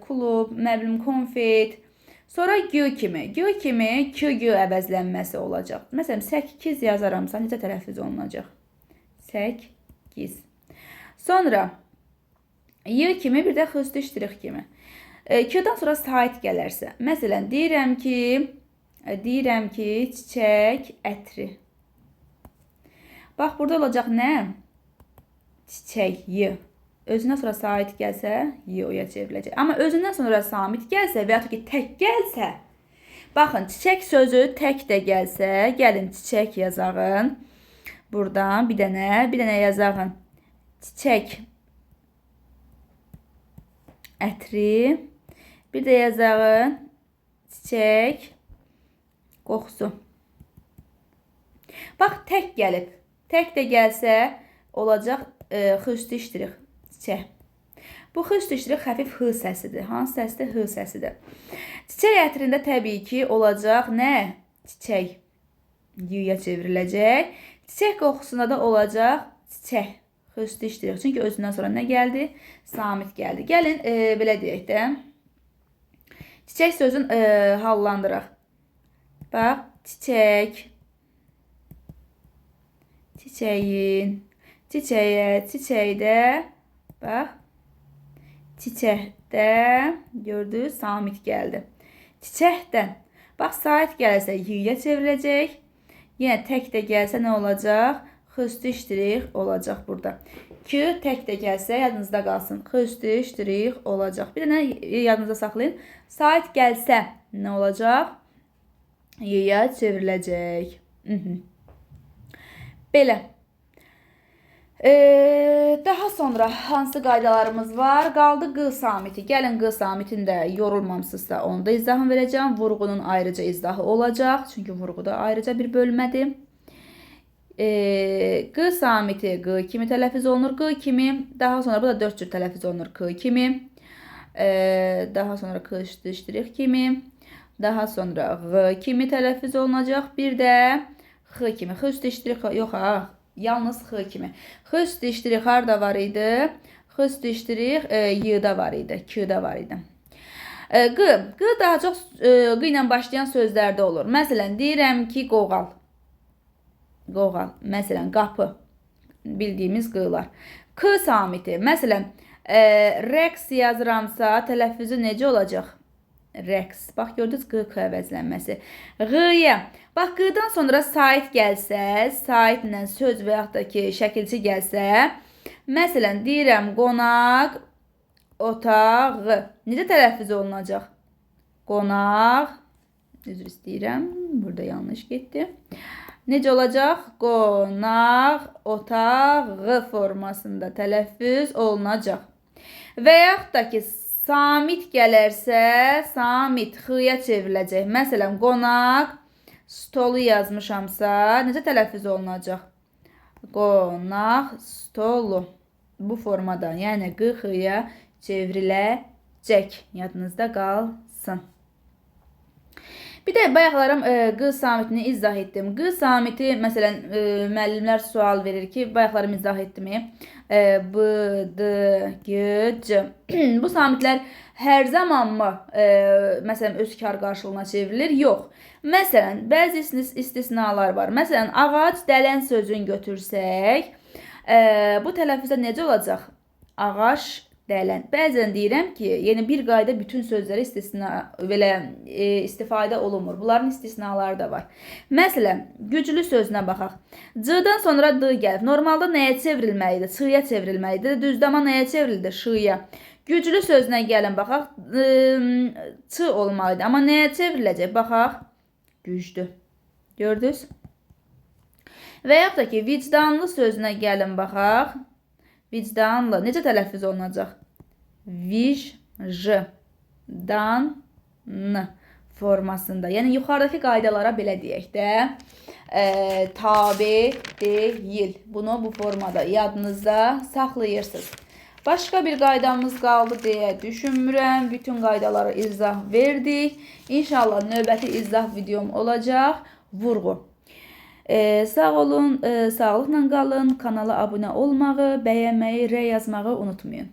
klub, nə bilim, konfet. Sonra G kimi. G kimi Q əvəzlənməsi olacaq. Məsələn, 8 yazaramsa necə tələffüz olunacaq? 8. Sonra Y kimi bir də xüsusi iştirik kimi. Q-dan sonra sait gələrsə. Məsələn, deyirəm ki, çiçək, ətri. Bax, burada olacaq nə? Çiçək, Y. Özündən sonra sait gəlsə, y-ya çevriləcək. Amma özündən sonra samit gəlsə və yaxud ki, tək gəlsə, baxın, çiçək sözü tək də gəlsə, gəlin çiçək yazağın. Buradan bir dənə yazağın. Çiçək, ətri, bir də yazağın. Çiçək, qoxusu. Bax, tək gəlib. Tək də gəlsə, olacaq xüsusi iştirik. Çiçək. Bu xüsusi iştirik xəfif h səsidir. Hansı səsidir? H səsidir. Çiçək ətrində təbii ki, olacaq nə? Çiçək. Y-ya çevriləcək. Çiçək qoxusunda da olacaq çiçək. Xüsusi iştirik. Çünki özündən sonra nə gəldi? Samit gəldi. Gəlin, belə deyək də. Çiçək sözün hallandıraq. Bax, çiçək. Çiçəyin. Çiçəyə, çiçəkdə. Bax, çiçəkdə, gördünüz, samit gəldi. Çiçəkdən, bax, sait gəlsə y-ya çevriləcək. Yenə tək də gəlsə nə olacaq? Xüsusi iştirik olacaq burada. Q tək də gəlsə yadınızda qalsın. X üstü ştrix olacaq. Bir dənə yadınızda saxlayın. Sait gəlsə nə olacaq? Y-ya çevriləcək. Belə. Daha sonra hansı qaydalarımız var? Qaldı Q samiti. Gəlin Q samitində yorulmamsızsa onu da izahını verəcəm. Vurğunun ayrıca izahı olacaq. Çünki vurğu da ayrıca bir bölmədir. Q samiti Q kimi tələffüz olunur. Q kimi. Daha sonra bu da 4 cür tələffüz olunur. Q kimi. Daha sonra Q ştrix kimi. Daha sonra G kimi tələffüz olunacaq. Bir də X kimi. X üstü ştrix yox ha. Yalnız X kimi. X üstü ştrix harda var idi? X üstü ştrix Y-da var idi. Q-da var idi. Q daha çox Q ilə başlayan sözlərdə olur. Məsələn, deyirəm ki, qoğal. Qoğal. Məsələn, qapı. Bildiyimiz Q'lar. K samiti. Məsələn, rəqs yazıramsa tələffüzü necə olacaq? Rəqs. Bax, gördünüz Q əvəzlənməsi. G-yə. Bax, Q'dan sonra sait gəlsə, saitlə söz və yaxud da ki, şəkilçi gəlsə, məsələn, deyirəm, qonaq, otağı. Necə tələffüz olunacaq? Qonaq. Üzr istəyirəm. Burada yanlış getdi. Necə olacaq? Qonaq, otağı formasında tələffüz olunacaq. Və yaxud da ki, samit gələrsə, samit X-ya çevriləcək. Məsələn, qonaq, stolu yazmışamsa, necə tələffüz olunacaq? Qonaq, stolu. Bu formada, yəni X-ya çevriləcək. Yadınızda qalsın. Bir də bayaqlarım Q samitini izah etdim. Q samiti, məsələn, müəllimlər sual verir ki, bayaqlarım izah etdimi? B, D, G, C. Bu samitlər hər zamanmı, məsələn, öz kar qarşılığına çevrilir? Yox. Məsələn, bəzi istisnalar var. Məsələn, ağac, dələn sözünü götürsək, bu tələffüzdə necə olacaq? Ağac, dələn. Bəzən deyirəm ki, yəni bir qayda bütün sözlərə istifadə olunmur. Bunların istisnaları da var. Məsələn, güclü sözünə baxaq. C-dan sonra D gəlib. Normalda nəyə çevrilməlidir? Ç-ya çevrilməlidir. Düzdür, amma nəyə çevrildi? Ş-ya. Güclü sözünə gəlin, baxaq. Ç olmalıdır. Amma nəyə çevriləcək? Baxaq. Güclü. Gördünüz? Və yaxud da ki, vicdanlı sözünə gəlin, baxaq. Vicdanlı. Necə tələffüz olunacaq? Vicdanlı formasında. Yəni, yuxarıdakı qaydalara belə deyək də, tabi deyil. Bunu bu formada yadınızda saxlayırsınız. Başqa bir qaydamız qaldı deyə düşünmürəm. Bütün qaydaları izah verdik. İnşallah növbəti izah videom olacaq. Vurğu. Sağ olun, sağlıqla qalın, kanala abunə olmağı, bəyənməyi, rəy yazmağı unutmayın.